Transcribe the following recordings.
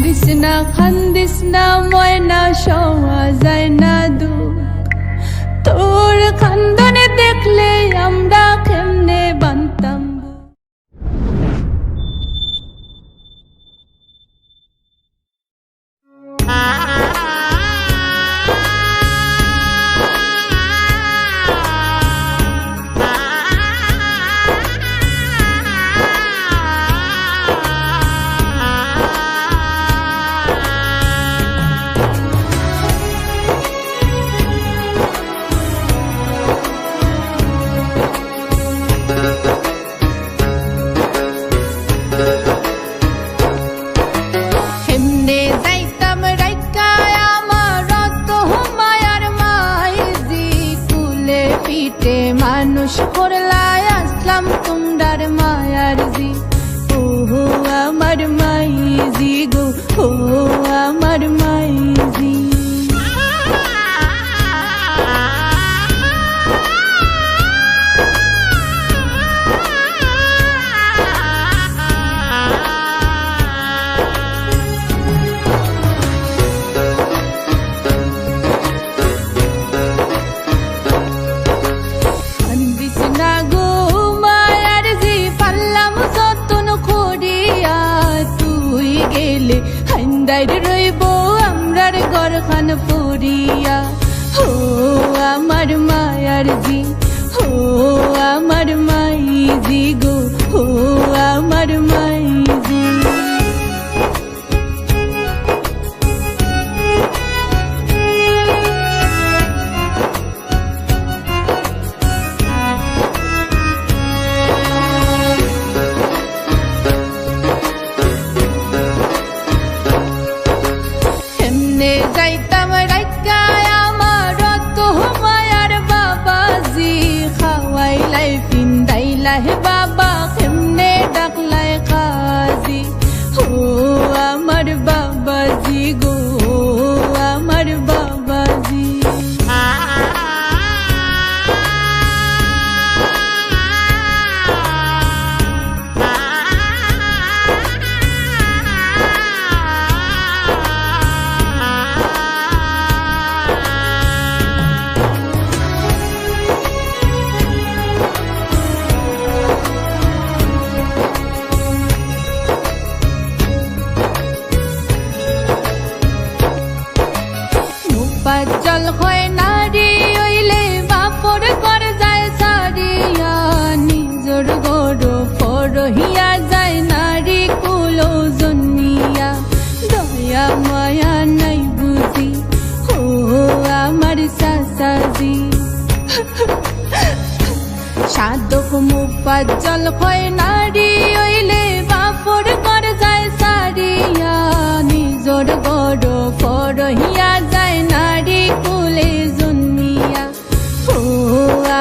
খান্দিস না ময়না সওয়া যায় না দুঃখ তোর খান্দনে দেখলে আমরা কেমনে বানতাম মানুষ করলাই আসলাম তোমরার মায়ার জি ও আমার মাইজি গো ও আমার মাইজি রইব আমরার ঘরখান পুরিয়া ও আমার মায়ার জি ও আমার মাইজি গো ও আমার মাইজি যাইতাম রাইকায় আমার তো মায়ার বাবাজি খাওয়াইলাই পিন্দাইলাই বাবা কেমনে ডাকলাই কাজি ও আমার বাবাজি গো আমার বাবাজি জল হয় নারী হইলে বাপর কর যায় সারিয়া নিজর গড় ফরহিয়া যায় নারী কুলো জন্মিয়া দয়া মায়া নাই বুঝি ও আমার সাসাজি সাধক মুপাজ্জল হয় নারী হইলে বাপর কর যায় সারিয়া নিজর গড় ফরহিয়া যায় নারী কুলে জন্মিয়া ও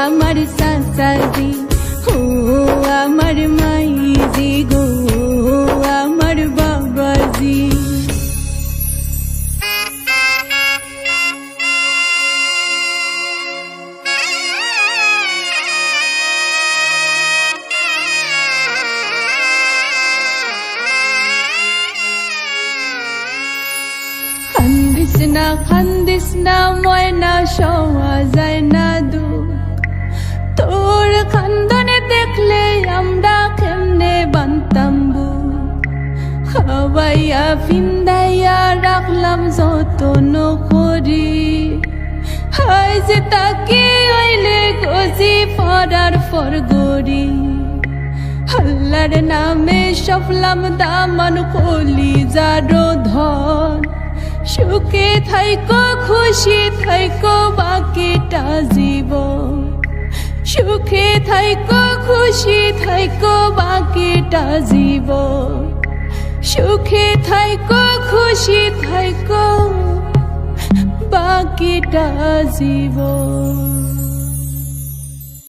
আমার সাসাজি ও আমার মাইজি গো আমার বাবাজি খান্দিস না ময়না সওয়া যায় না দুঃখ তোর খান্দনে দেখলে আমরা কেমনে বানতাম খাওয়াইয়া ফিন্দাইয়া রাখলাম যতন করি হাই যে তাকে হইলে গজি ফরার ফরগরি আল্লাহর নামে সফলাম দামান কলি যারো ধন সুখে থাইকো খুশি থাইকো বাকিটা জীবন সুখে থাইকো খুশি থাইকো বাকিটা জীবন সুখে থাইকো খুশি থাইকো বাকিটা জীবন।